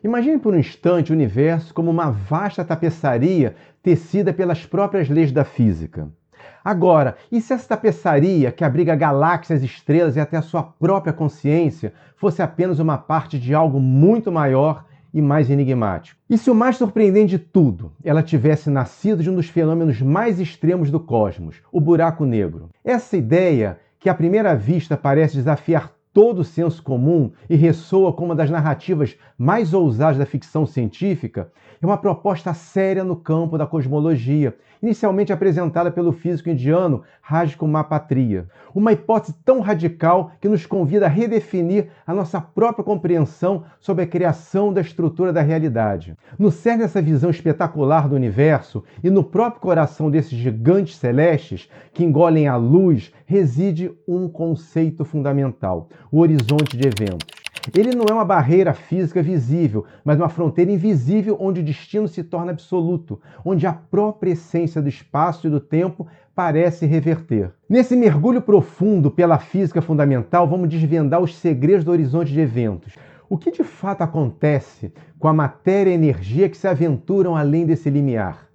Imagine por um instante o universo como uma vasta tapeçaria tecida pelas próprias leis da física. Agora, e se essa tapeçaria, que abriga galáxias, estrelas e até a sua própria consciência, fosse apenas uma parte de algo muito maior e mais enigmático? E se o mais surpreendente de tudo, ela tivesse nascido de um dos fenômenos mais extremos do cosmos, o buraco negro? Essa ideia, que à primeira vista parece desafiar todo o senso comum e ressoa como uma das narrativas mais ousadas da ficção científica, é uma proposta séria no campo da cosmologia, inicialmente apresentada pelo físico indiano Raj Kumar Patria. Uma hipótese tão radical que nos convida a redefinir a nossa própria compreensão sobre a criação da estrutura da realidade. No cerne dessa visão espetacular do universo e no próprio coração desses gigantes celestes que engolem a luz, reside um conceito fundamental: o horizonte de eventos. Ele não é uma barreira física visível, mas uma fronteira invisível onde o destino se torna absoluto, onde a própria essência do espaço e do tempo parece reverter. Nesse mergulho profundo pela física fundamental, vamos desvendar os segredos do horizonte de eventos. O que de fato acontece com a matéria e a energia que se aventuram além desse limiar?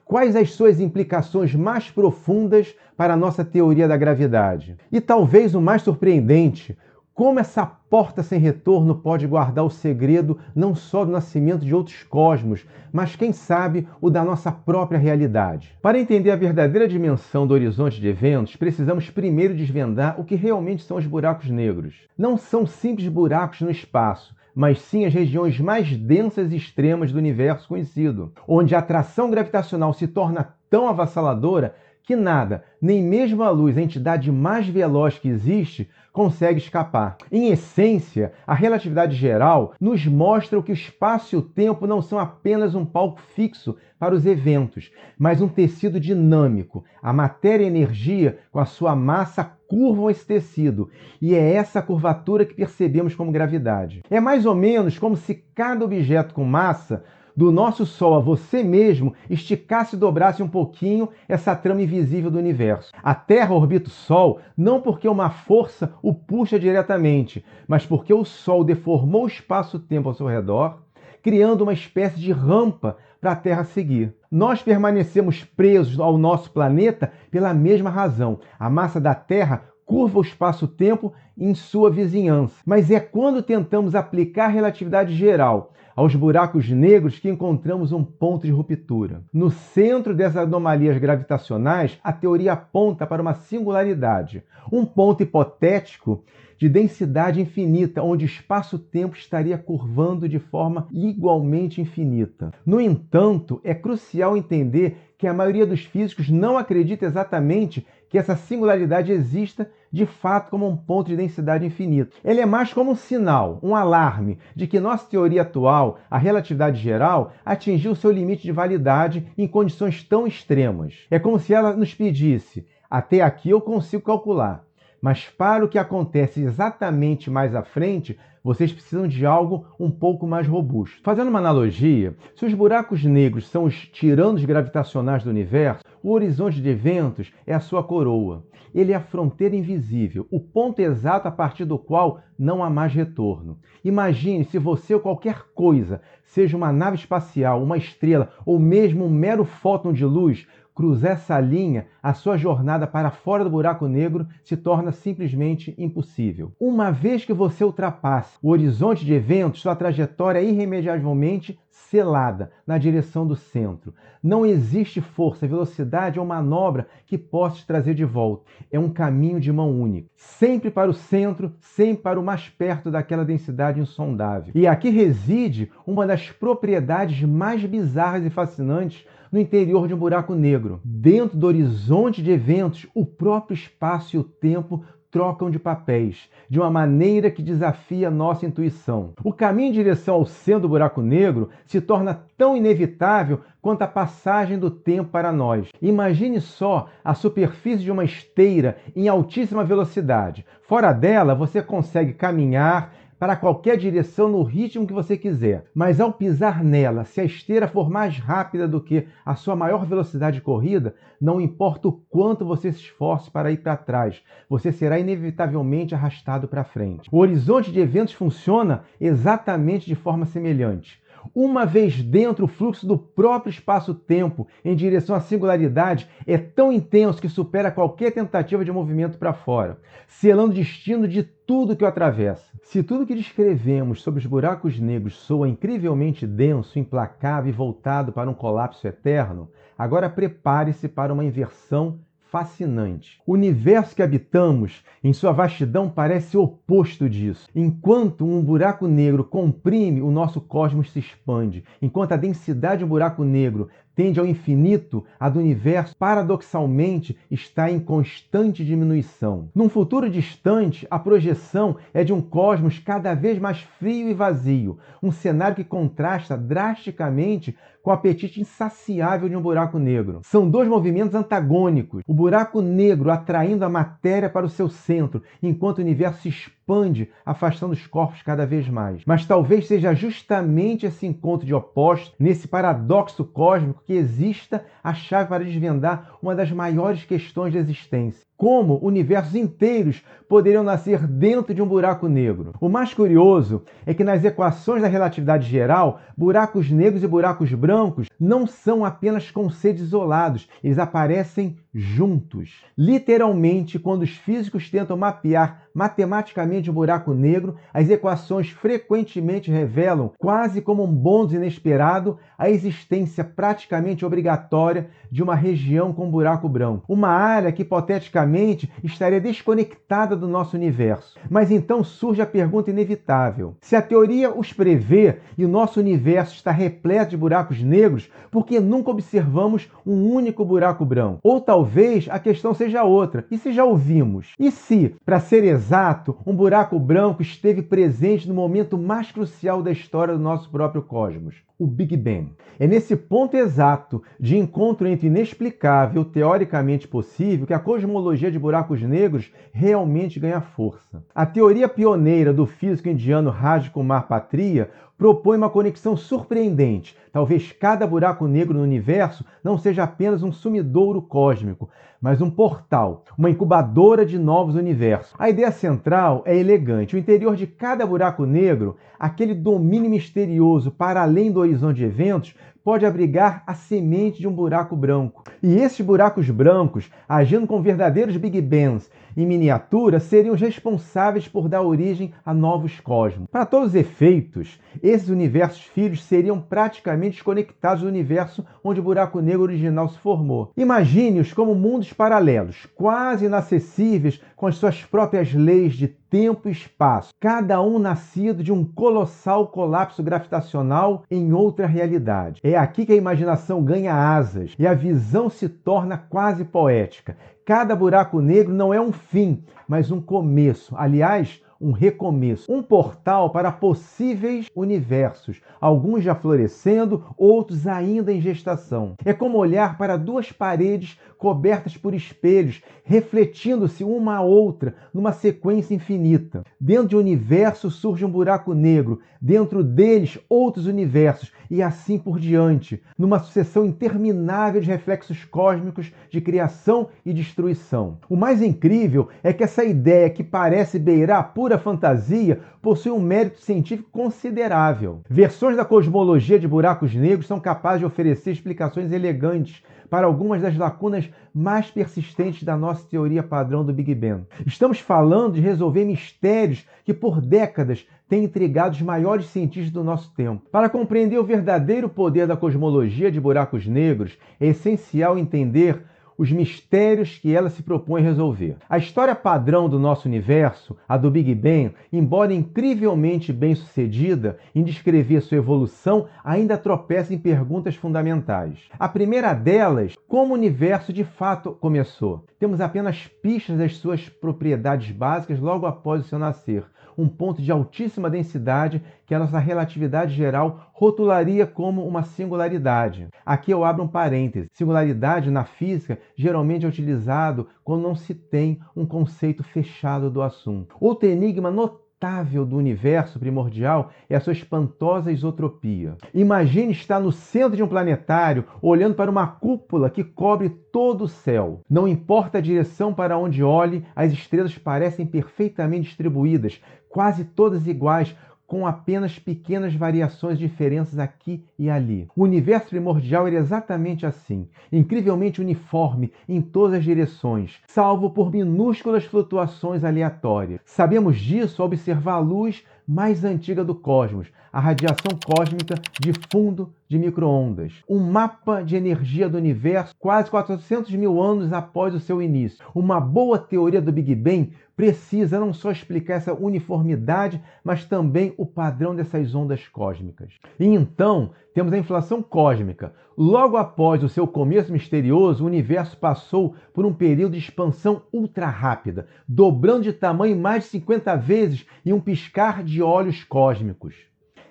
Quais as suas implicações mais profundas para a nossa teoria da gravidade? E talvez o mais surpreendente, como essa porta sem retorno pode guardar o segredo não só do nascimento de outros cosmos, mas quem sabe o da nossa própria realidade. Para entender a verdadeira dimensão do horizonte de eventos, precisamos primeiro desvendar o que realmente são os buracos negros. Não são simples buracos no espaço, mas sim as regiões mais densas e extremas do universo conhecido, onde a atração gravitacional se torna tão avassaladora que nada, nem mesmo a luz, a entidade mais veloz que existe, consegue escapar. Em essência, a relatividade geral nos mostra que o espaço e o tempo não são apenas um palco fixo para os eventos, mas um tecido dinâmico. A matéria e a energia, com a sua massa, curvam esse tecido, e é essa curvatura que percebemos como gravidade. É mais ou menos como se cada objeto com massa do nosso Sol a você mesmo esticasse e dobrasse um pouquinho essa trama invisível do universo. A Terra orbita o Sol não porque uma força o puxa diretamente, mas porque o Sol deformou o espaço-tempo ao seu redor, criando uma espécie de rampa para a Terra seguir. Nós permanecemos presos ao nosso planeta pela mesma razão. A massa da Terra curva o espaço-tempo em sua vizinhança. Mas é quando tentamos aplicar a relatividade geral aos buracos negros que encontramos um ponto de ruptura. No centro dessas anomalias gravitacionais, a teoria aponta para uma singularidade, um ponto hipotético de densidade infinita, onde o espaço-tempo estaria curvando de forma igualmente infinita. No entanto, é crucial entender que a maioria dos físicos não acredita exatamente que essa singularidade exista de fato como um ponto de densidade infinita. Ele é mais como um sinal, um alarme de que nossa teoria atual, a relatividade geral, atingiu seu limite de validade em condições tão extremas. É como se ela nos pedisse: até aqui eu consigo calcular, mas para o que acontece exatamente mais à frente, vocês precisam de algo um pouco mais robusto. Fazendo uma analogia, se os buracos negros são os tiranos gravitacionais do universo, o horizonte de eventos é a sua coroa. Ele é a fronteira invisível, o ponto exato a partir do qual não há mais retorno. Imagine se você ou qualquer coisa, seja uma nave espacial, uma estrela ou mesmo um mero fóton de luz, cruzar essa linha, a sua jornada para fora do buraco negro se torna simplesmente impossível. Uma vez que você ultrapassa o horizonte de eventos, sua trajetória é irremediavelmente selada na direção do centro. Não existe força, velocidade ou manobra que possa te trazer de volta. É um caminho de mão única. Sempre para o centro, sempre para o mais perto daquela densidade insondável. E aqui reside uma das propriedades mais bizarras e fascinantes no interior de um buraco negro. Dentro do horizonte de eventos, o próprio espaço e o tempo trocam de papéis, de uma maneira que desafia nossa intuição. O caminho em direção ao centro do buraco negro se torna tão inevitável quanto a passagem do tempo para nós. Imagine só a superfície de uma esteira em altíssima velocidade. Fora dela, você consegue caminhar, para qualquer direção no ritmo que você quiser. Mas ao pisar nela, se a esteira for mais rápida do que a sua maior velocidade de corrida, não importa o quanto você se esforce para ir para trás, você será inevitavelmente arrastado para frente. O horizonte de eventos funciona exatamente de forma semelhante. Uma vez dentro, o fluxo do próprio espaço-tempo em direção à singularidade é tão intenso que supera qualquer tentativa de movimento para fora, selando o destino de tudo que o atravessa. Se tudo que descrevemos sobre os buracos negros soa incrivelmente denso, implacável e voltado para um colapso eterno, agora prepare-se para uma inversão fascinante. O universo que habitamos, em sua vastidão, parece o oposto disso. Enquanto um buraco negro comprime, o nosso cosmos se expande. Enquanto a densidade de um buraco negro tende ao infinito, a do universo, paradoxalmente, está em constante diminuição. Num futuro distante, a projeção é de um cosmos cada vez mais frio e vazio, um cenário que contrasta drasticamente com o apetite insaciável de um buraco negro. São dois movimentos antagônicos. O buraco negro atraindo a matéria para o seu centro, enquanto o universo se expande, afastando os corpos cada vez mais. Mas talvez seja justamente esse encontro de opostos, nesse paradoxo cósmico, que exista a chave para desvendar uma das maiores questões da existência. Como universos inteiros poderiam nascer dentro de um buraco negro? O mais curioso é que nas equações da relatividade geral, buracos negros e buracos brancos não são apenas conceitos isolados, eles aparecem juntos. Literalmente, quando os físicos tentam mapear matematicamente um buraco negro, as equações frequentemente revelam, quase como um bônus inesperado, a existência praticamente obrigatória de uma região com buraco branco. Uma área que, hipoteticamente, estaria desconectada do nosso universo. Mas então surge a pergunta inevitável. Se a teoria os prevê e o nosso universo está repleto de buracos negros, por que nunca observamos um único buraco branco? Ou talvez a questão seja outra. E se já ouvimos? E se, para ser exato, um buraco branco esteve presente no momento mais crucial da história do nosso próprio cosmos? O Big Bang. É nesse ponto exato de encontro entre o inexplicável e o teoricamente possível que a cosmologia de buracos negros realmente ganha força. A teoria pioneira do físico indiano Raj Kumar Patria propõe uma conexão surpreendente. Talvez cada buraco negro no universo não seja apenas um sumidouro cósmico, mas um portal, uma incubadora de novos universos. A ideia central é elegante. O interior de cada buraco negro, aquele domínio misterioso para além do horizonte de eventos, pode abrigar a semente de um buraco branco. E esses buracos brancos, agindo com verdadeiros Big Bangs em miniatura, seriam os responsáveis por dar origem a novos cosmos. Para todos os efeitos, esses universos filhos seriam praticamente desconectados do universo onde o buraco negro original se formou. Imagine-os como mundos paralelos, quase inacessíveis, com as suas próprias leis de tempo e espaço, cada um nascido de um colossal colapso gravitacional em outra realidade. É aqui que a imaginação ganha asas e a visão se torna quase poética. Cada buraco negro não é um fim, mas um começo. Aliás, um recomeço, um portal para possíveis universos, alguns já florescendo, outros ainda em gestação. É como olhar para duas paredes cobertas por espelhos, refletindo-se uma a outra numa sequência infinita. Dentro de um universo surge um buraco negro, dentro deles outros universos, e assim por diante, numa sucessão interminável de reflexos cósmicos de criação e destruição. O mais incrível é que essa ideia, que parece beirar a pura fantasia, possui um mérito científico considerável. Versões da cosmologia de buracos negros são capazes de oferecer explicações elegantes para algumas das lacunas mais persistentes da nossa teoria padrão do Big Bang. Estamos falando de resolver mistérios que por décadas têm intrigado os maiores cientistas do nosso tempo. Para compreender o verdadeiro poder da cosmologia de buracos negros, é essencial entender os mistérios que ela se propõe a resolver. A história padrão do nosso universo, a do Big Bang, embora incrivelmente bem-sucedida em descrever sua evolução, ainda tropeça em perguntas fundamentais. A primeira delas, como o universo de fato começou? Temos apenas pistas das suas propriedades básicas logo após o seu nascer, um ponto de altíssima densidade que a nossa relatividade geral rotularia como uma singularidade. Aqui eu abro um parêntese. Singularidade na física geralmente é utilizado quando não se tem um conceito fechado do assunto. Outro enigma notável notável do universo primordial é a sua espantosa isotropia. Imagine estar no centro de um planetário, olhando para uma cúpula que cobre todo o céu. Não importa a direção para onde olhe, as estrelas parecem perfeitamente distribuídas, quase todas iguais, com apenas pequenas variações, diferenças aqui e ali. O universo primordial era exatamente assim, incrivelmente uniforme em todas as direções, salvo por minúsculas flutuações aleatórias. Sabemos disso ao observar a luz mais antiga do cosmos, a radiação cósmica de fundo de micro-ondas. Um mapa de energia do universo quase 400 mil anos após o seu início. Uma boa teoria do Big Bang precisa não só explicar essa uniformidade, mas também o padrão dessas ondas cósmicas. E então, temos a inflação cósmica. Logo após o seu começo misterioso, o universo passou por um período de expansão ultra rápida, dobrando de tamanho mais de 50 vezes em um piscar de olhos cósmicos.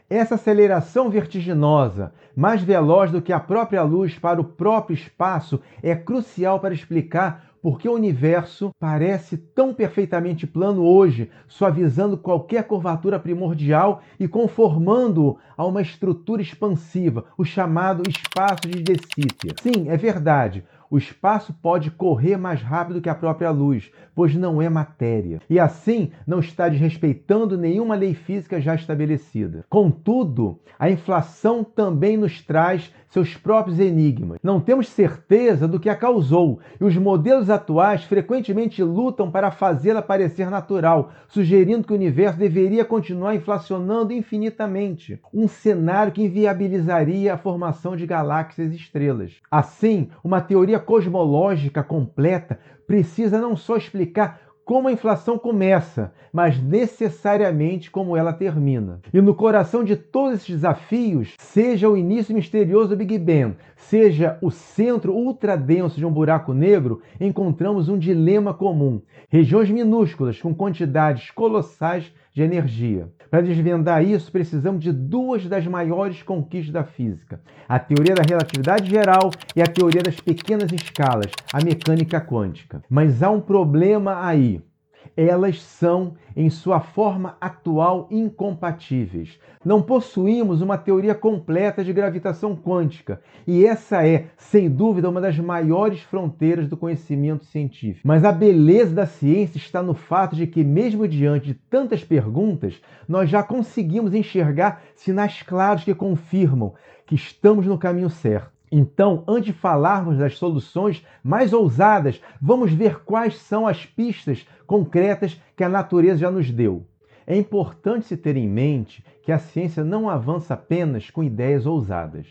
Essa aceleração vertiginosa, mais veloz do que a própria luz para o próprio espaço, é crucial para explicar por que o universo parece tão perfeitamente plano hoje, suavizando qualquer curvatura primordial e conformando-o a uma estrutura expansiva, o chamado espaço de De Sitter. Sim, é verdade. O espaço pode correr mais rápido que a própria luz, pois não é matéria, e assim não está desrespeitando nenhuma lei física já estabelecida. Contudo, a inflação também nos traz seus próprios enigmas. Não temos certeza do que a causou, e os modelos atuais frequentemente lutam para fazê-la parecer natural, sugerindo que o universo deveria continuar inflacionando infinitamente, um cenário que inviabilizaria a formação de galáxias e estrelas. Assim, uma teoria cosmológica completa precisa não só explicar como a inflação começa, mas necessariamente como ela termina. E no coração de todos esses desafios, seja o início misterioso do Big Bang, seja o centro ultradenso de um buraco negro, encontramos um dilema comum: regiões minúsculas com quantidades colossais de energia. Para desvendar isso, precisamos de duas das maiores conquistas da física: a teoria da relatividade geral e a teoria das pequenas escalas, a mecânica quântica. Mas há um problema aí. Elas são, em sua forma atual, incompatíveis. Não possuímos uma teoria completa de gravitação quântica, e essa é, sem dúvida, uma das maiores fronteiras do conhecimento científico. Mas a beleza da ciência está no fato de que, mesmo diante de tantas perguntas, nós já conseguimos enxergar sinais claros que confirmam que estamos no caminho certo. Então, antes de falarmos das soluções mais ousadas, vamos ver quais são as pistas concretas que a natureza já nos deu. É importante se ter em mente que a ciência não avança apenas com ideias ousadas.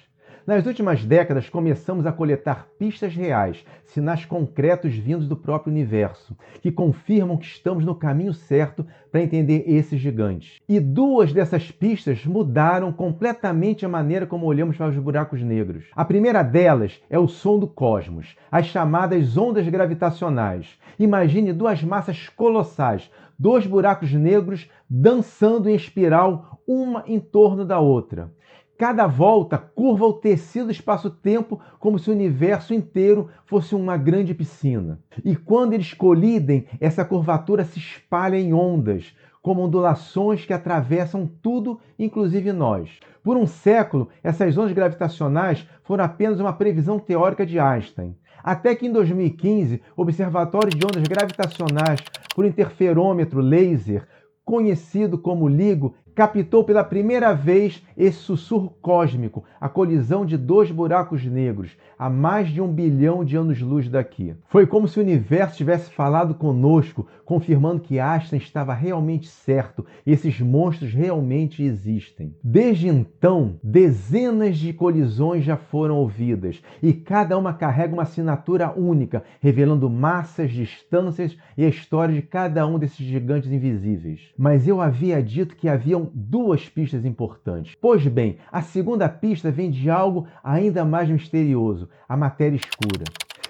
Nas últimas décadas, começamos a coletar pistas reais, sinais concretos vindos do próprio universo, que confirmam que estamos no caminho certo para entender esses gigantes. E duas dessas pistas mudaram completamente a maneira como olhamos para os buracos negros. A primeira delas é o som do cosmos, as chamadas ondas gravitacionais. Imagine duas massas colossais, dois buracos negros dançando em espiral, uma em torno da outra. Cada volta curva o tecido do espaço-tempo como se o universo inteiro fosse uma grande piscina. E quando eles colidem, essa curvatura se espalha em ondas, como ondulações que atravessam tudo, inclusive nós. Por um século, essas ondas gravitacionais foram apenas uma previsão teórica de Einstein. Até que em 2015, o Observatório de Ondas Gravitacionais por Interferômetro Laser, conhecido como LIGO, captou pela primeira vez esse sussurro cósmico, a colisão de dois buracos negros, a mais de 1 bilhão de anos-luz daqui. Foi como se o universo tivesse falado conosco, confirmando que Einstein estava realmente certo e esses monstros realmente existem. Desde então, dezenas de colisões já foram ouvidas, e cada uma carrega uma assinatura única, revelando massas, distâncias e a história de cada um desses gigantes invisíveis. Mas eu havia dito que haviam duas pistas importantes. Pois bem, a segunda pista vem de algo ainda mais misterioso: a matéria escura.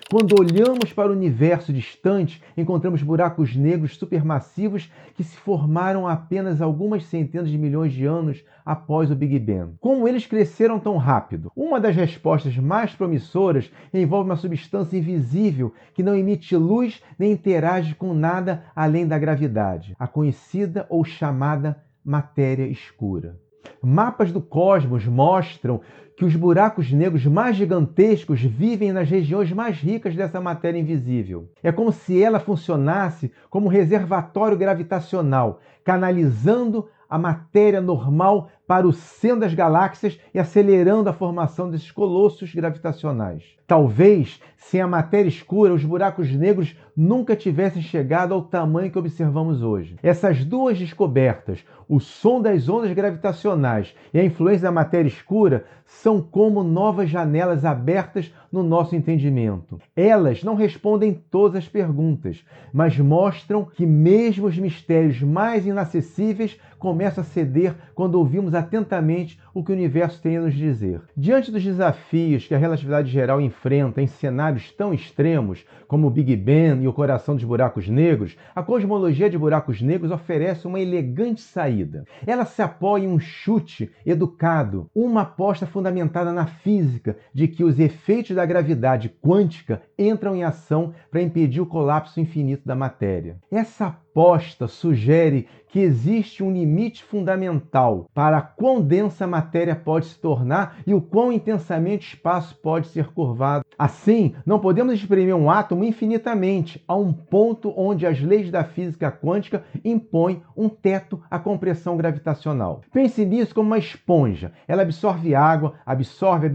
Quando olhamos para o universo distante, encontramos buracos negros supermassivos que se formaram apenas algumas centenas de milhões de anos após o Big Bang. Como eles cresceram tão rápido? Uma das respostas mais promissoras envolve uma substância invisível que não emite luz nem interage com nada além da gravidade, a conhecida ou chamada matéria escura. Mapas do cosmos mostram que os buracos negros mais gigantescos vivem nas regiões mais ricas dessa matéria invisível. É como se ela funcionasse como um reservatório gravitacional, canalizando a matéria normal para o centro das galáxias e acelerando a formação desses colossos gravitacionais. Talvez, sem a matéria escura, os buracos negros nunca tivessem chegado ao tamanho que observamos hoje. Essas duas descobertas, o som das ondas gravitacionais e a influência da matéria escura, são como novas janelas abertas no nosso entendimento. Elas não respondem todas as perguntas, mas mostram que mesmo os mistérios mais inacessíveis começam a ceder quando ouvimos atentamente o que o universo tem a nos dizer. Diante dos desafios que a relatividade geral enfrenta em cenários tão extremos como o Big Bang e o coração dos buracos negros, a cosmologia de buracos negros oferece uma elegante saída. Ela se apoia em um chute educado, uma aposta fundamentada na física de que os efeitos da gravidade quântica entram em ação para impedir o colapso infinito da matéria. Essa aposta sugere que existe um limite fundamental para quão densa a matéria pode se tornar e o quão intensamente o espaço pode ser curvado. Assim, não podemos exprimir um átomo infinitamente, a um ponto onde as leis da física quântica impõem um teto à compressão gravitacional. Pense nisso como uma esponja. Ela absorve água, absorve,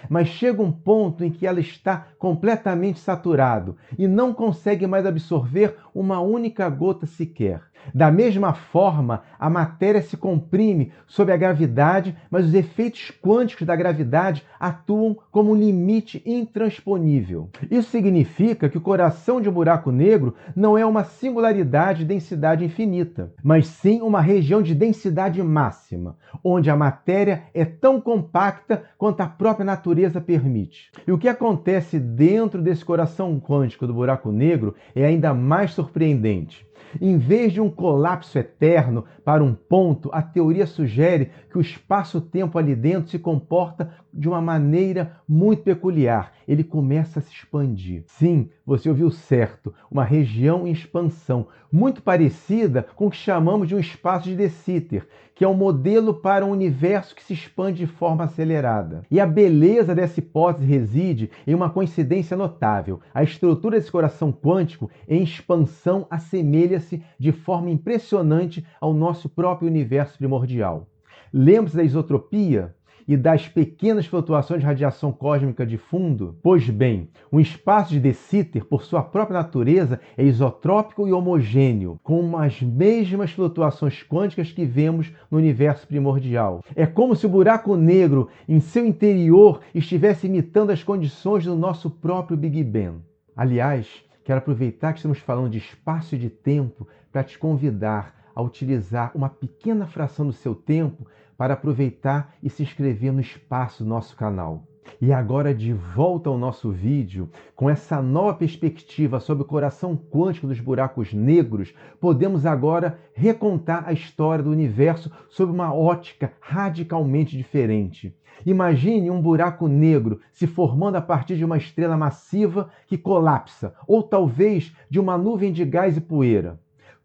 mas chega um ponto em que ela está completamente saturado e não consegue mais absorver uma única gota sequer. Da mesma forma, a matéria se comprime sob a gravidade, mas os efeitos quânticos da gravidade atuam como um limite intransponível. Isso significa que o coração de um buraco negro não é uma singularidade de densidade infinita, mas sim uma região de densidade máxima, onde a matéria é tão compacta quanto a própria natureza permite. E o que acontece dentro desse coração quântico do buraco negro é ainda mais surpreendente. Em vez de um colapso eterno para um ponto, a teoria sugere que o espaço-tempo ali dentro se comporta de uma maneira muito peculiar. Ele começa a se expandir. Sim, você ouviu certo, uma região em expansão, muito parecida com o que chamamos de um espaço de De Sitter, que é um modelo para um universo que se expande de forma acelerada. E a beleza dessa hipótese reside em uma coincidência notável. A estrutura desse coração quântico em expansão assemelha-se de forma impressionante ao nosso próprio universo primordial. Lembre-se da isotropia e das pequenas flutuações de radiação cósmica de fundo? Pois bem, um espaço de De Sitter, por sua própria natureza, é isotrópico e homogêneo, com as mesmas flutuações quânticas que vemos no universo primordial. É como se o buraco negro, em seu interior, estivesse imitando as condições do nosso próprio Big Bang. Aliás, quero aproveitar que estamos falando de espaço e de tempo para te convidar a utilizar uma pequena fração do seu tempo para aproveitar e se inscrever no espaço do nosso canal. E agora, de volta ao nosso vídeo, com essa nova perspectiva sobre o coração quântico dos buracos negros, podemos agora recontar a história do universo sob uma ótica radicalmente diferente. Imagine um buraco negro se formando a partir de uma estrela massiva que colapsa, ou talvez de uma nuvem de gás e poeira.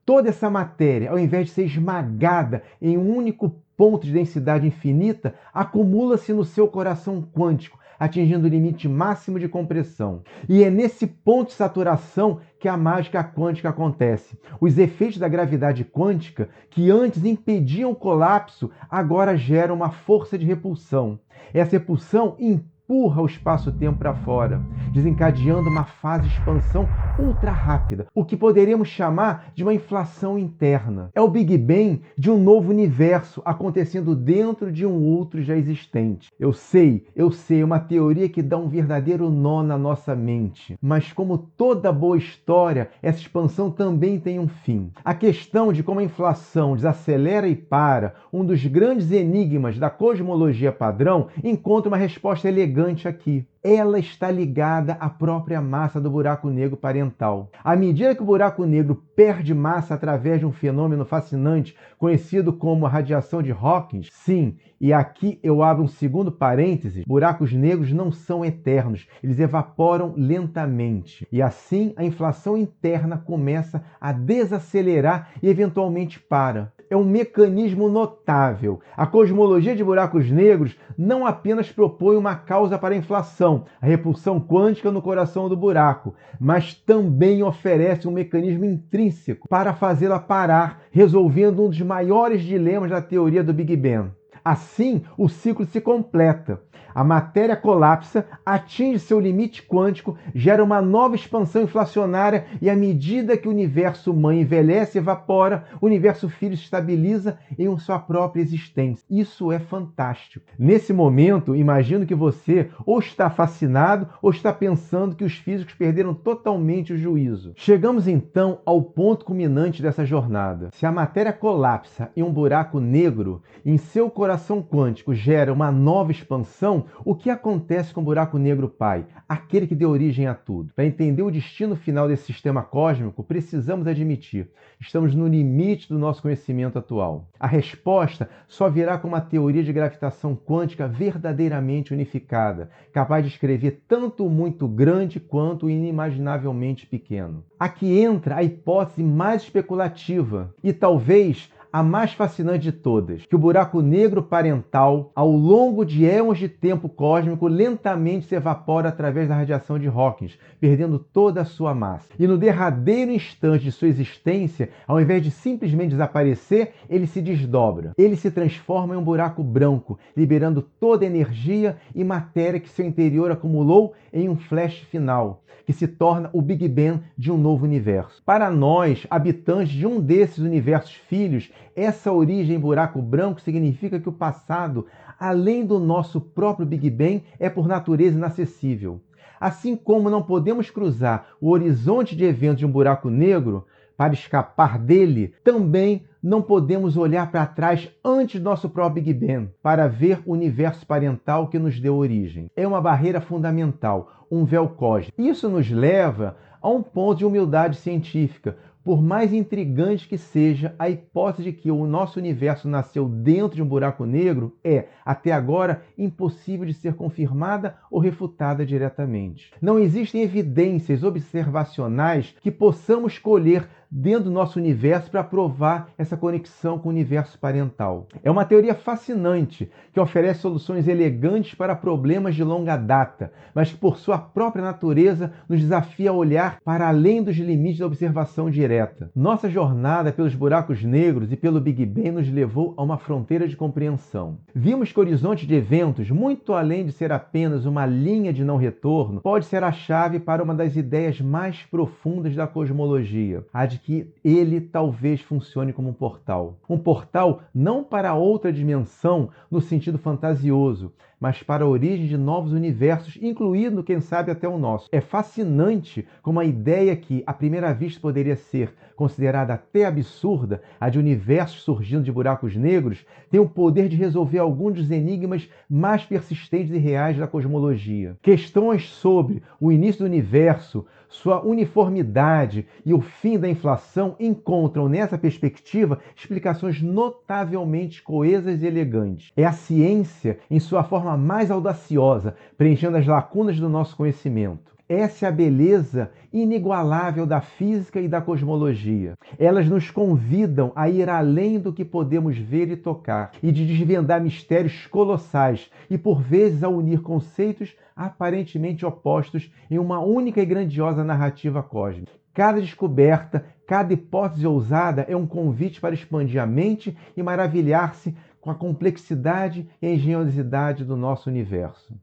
Toda essa matéria, ao invés de ser esmagada em um único ponto de densidade infinita, acumula-se no seu coração quântico, atingindo o limite máximo de compressão. E é nesse ponto de saturação que a mágica quântica acontece. Os efeitos da gravidade quântica, que antes impediam o colapso, agora geram uma força de repulsão. Essa repulsão empurra o espaço-tempo para fora, desencadeando uma fase de expansão ultra rápida, o que poderíamos chamar de uma inflação interna. É o Big Bang de um novo universo acontecendo dentro de um outro já existente. Eu sei, é uma teoria que dá um verdadeiro nó na nossa mente, mas como toda boa história, essa expansão também tem um fim. A questão de como a inflação desacelera e para, um dos grandes enigmas da cosmologia padrão, encontra uma resposta elegante intrigante aqui. Ela está ligada à própria massa do buraco negro parental. À medida que o buraco negro perde massa através de um fenômeno fascinante conhecido como a radiação de Hawking, sim, e aqui eu abro um segundo parênteses, buracos negros não são eternos, eles evaporam lentamente. E assim a inflação interna começa a desacelerar e eventualmente para. É um mecanismo notável. A cosmologia de buracos negros não apenas propõe uma causa para a inflação, a repulsão quântica no coração do buraco, mas também oferece um mecanismo intrínseco para fazê-la parar, resolvendo um dos maiores dilemas da teoria do Big Bang. Assim, o ciclo se completa. A matéria colapsa, atinge seu limite quântico, gera uma nova expansão inflacionária e, à medida que o universo mãe envelhece e evapora, o universo filho se estabiliza em sua própria existência. Isso é fantástico. Nesse momento, imagino que você ou está fascinado ou está pensando que os físicos perderam totalmente o juízo. Chegamos então ao ponto culminante dessa jornada. Se a matéria colapsa em um buraco negro, em seu coração quântico gera uma nova expansão, o que acontece com o buraco negro pai, aquele que deu origem a tudo? Para entender o destino final desse sistema cósmico, precisamos admitir, estamos no limite do nosso conhecimento atual. A resposta só virá com uma teoria de gravitação quântica verdadeiramente unificada, capaz de escrever tanto o muito grande quanto o inimaginavelmente pequeno. Aqui entra a hipótese mais especulativa e talvez a mais fascinante de todas, que o buraco negro parental, ao longo de éons de tempo cósmico, lentamente se evapora através da radiação de Hawking, perdendo toda a sua massa. E no derradeiro instante de sua existência, ao invés de simplesmente desaparecer, ele se desdobra. Ele se transforma em um buraco branco, liberando toda a energia e matéria que seu interior acumulou em um flash final, que se torna o Big Bang de um novo universo. Para nós, habitantes de um desses universos filhos, essa origem em buraco branco significa que o passado, além do nosso próprio Big Bang, é por natureza inacessível. Assim como não podemos cruzar o horizonte de eventos de um buraco negro para escapar dele, também não podemos olhar para trás antes do nosso próprio Big Bang para ver o universo parental que nos deu origem. É uma barreira fundamental, um véu cósmico. Isso nos leva a um ponto de humildade científica. Por mais intrigante que seja, a hipótese de que o nosso universo nasceu dentro de um buraco negro é, até agora, impossível de ser confirmada ou refutada diretamente. Não existem evidências observacionais que possamos colher dentro do nosso universo para provar essa conexão com o universo parental. É uma teoria fascinante que oferece soluções elegantes para problemas de longa data, mas que por sua própria natureza nos desafia a olhar para além dos limites da observação direta. Nossa jornada pelos buracos negros e pelo Big Bang nos levou a uma fronteira de compreensão. Vimos que o horizonte de eventos, muito além de ser apenas uma linha de não retorno, pode ser a chave para uma das ideias mais profundas da cosmologia, a de que ele talvez funcione como um portal. Um portal não para outra dimensão no sentido fantasioso, mas para a origem de novos universos, incluindo, quem sabe, até o nosso. É fascinante como a ideia que, à primeira vista, poderia ser considerada até absurda, a de universos surgindo de buracos negros, tem o poder de resolver alguns dos enigmas mais persistentes e reais da cosmologia. Questões sobre o início do universo, sua uniformidade e o fim da inflação encontram nessa perspectiva explicações notavelmente coesas e elegantes. É a ciência em sua forma mais audaciosa, preenchendo as lacunas do nosso conhecimento. Essa é a beleza inigualável da física e da cosmologia. Elas nos convidam a ir além do que podemos ver e tocar, e de desvendar mistérios colossais, e por vezes a unir conceitos aparentemente opostos em uma única e grandiosa narrativa cósmica. Cada descoberta, cada hipótese ousada é um convite para expandir a mente e maravilhar-se com a complexidade e a engenhosidade do nosso universo.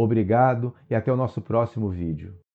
Obrigado e até o nosso próximo vídeo.